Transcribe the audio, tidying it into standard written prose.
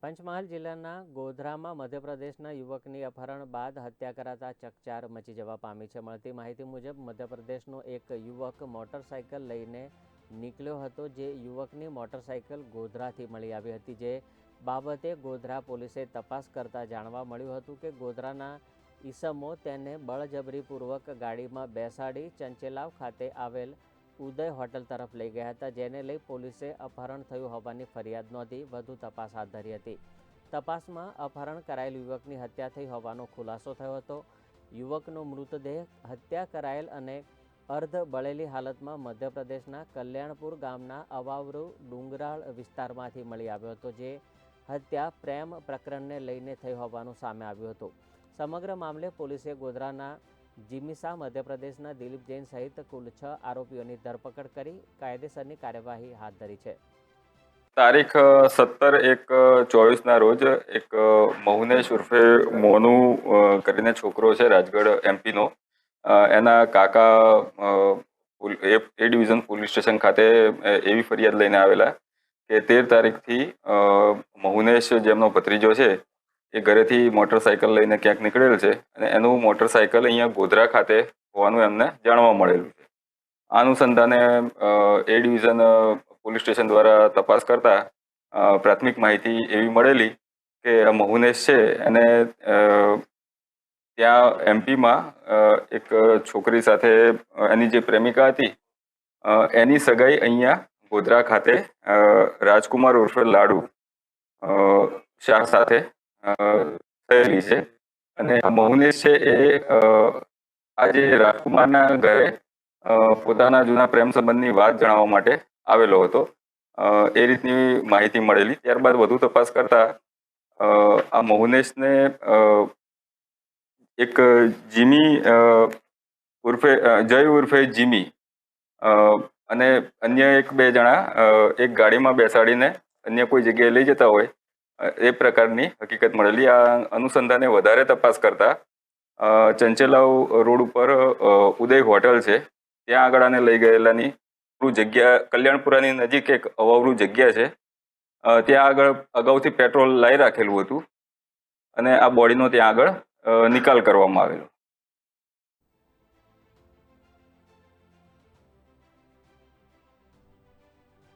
પંચમહાલ જિલ્લાના ગોધરામાં મધ્યપ્રદેશના યુવકની અપહરણ બાદ હત્યા કરાતા ચકચાર મચી જવા પામી છે। મળતી માહિતી મુજબ મધ્યપ્રદેશનો એક યુવક મોટરસાઇકલ લઈને નીકળ્યો હતો, જે યુવકની મોટરસાઇકલ ગોધરાથી મળી આવી હતી। જે બાબતે ગોધરા પોલીસે તપાસ કરતા જાણવા મળ્યું હતું કે ગોધરાના ઈસમો તેને બળજબરીપૂર્વક ગાડીમાં બેસાડી ચંચેલાવ ખાતે આવેલ ઉદય હોટલ तरफ લઈ ગયા હતા, જેને લઈ પોલીસે અપહરણ થયું હોવાની ફરિયાદ નોંધી વધુ તપાસ હાથ ધરી હતી। તપાસમાં અપહરણ કરાયેલ યુવકની હત્યા થઈ હોવાનો ખુલાસો થયો હતો। યુવકનો મૃતદેહ હત્યા કરાયેલ અને અર્ધ બળેલી હાલતમાં મધ્યપ્રદેશના કલ્યાણપુર ગામના અવાવરૂ ડુંગરાળ વિસ્તારમાંથી મળી આવ્યો હતો, જે હત્યા પ્રેમ પ્રકરણને લઈને થઈ હોવાનું સામે આવ્યું હતું। સમગ્ર મામલે પોલીસે ગોધરાના જીમીસા, મધ્યપ્રદેશના દિલીપ જૈન સહિત કુલ 6 આરોપીઓની ધરપકડ કરી કાયદેસરની કાર્યવાહી હાથ ધરી છે। તારીખ 17/1/24 રોજ એક મહુનેશ ઉર્ફે મોનુ કરીને છોકરો છે, રાજગઢ એમપીનો, એના કાકા એ ડિવિઝન પોલીસ સ્ટેશન ખાતે એવી ફરિયાદ લઈને આવેલા કે 13 તારીખથી મહુનેશ, જેમનો ભત્રીજો છે, એ ઘરેથી મોટરસાઇકલ લઈને ક્યાંક નીકળેલ છે અને એનું મોટરસાઇકલ અહીંયા ગોધરા ખાતે હોવાનું એમને જાણવા મળેલું છે। આ અનુસંધાને એ ડિવિઝન પોલીસ સ્ટેશન દ્વારા તપાસ કરતા પ્રાથમિક માહિતી એવી મળેલી કે મહુનેશ છે એને ત્યાં એમપીમાં એક છોકરી સાથે એની જે પ્રેમિકા હતી એની સગાઈ અહીંયા ગોધરા ખાતે રાજકુમાર ઉર્ફે લાડુ શાહ સાથે થયેલી છે અને મહુનેશ છે એ આજે રાજકુમારના ઘરે પોતાના જૂના પ્રેમ સંબંધની વાત જણાવવા માટે આવેલો હતો। એ રીતની માહિતી મળેલી। ત્યારબાદ વધુ તપાસ કરતા આ મહુનેશને એક જીમી ઉર્ફે જય ઉર્ફે જીમી અને અન્ય 1-2 જણા એક ગાડીમાં બેસાડીને અન્ય કોઈ જગ્યાએ લઈ જતા હોય એ પ્રકારની હકીકત મળેલી। આ અનુસંધાને વધારે તપાસ કરતા ચંચેલાવ રોડ ઉપર ઉદય હોટલ છે, ત્યાં આગળ આને લઈ ગયેલાની જગ્યા કલ્યાણપુરાની નજીક એક અવાવરૂ જગ્યા છે, ત્યાં આગળ અગાઉથી પેટ્રોલ લાવી રાખેલું હતું અને આ બોડીનો ત્યાં આગળ નિકાલ કરવામાં આવેલો।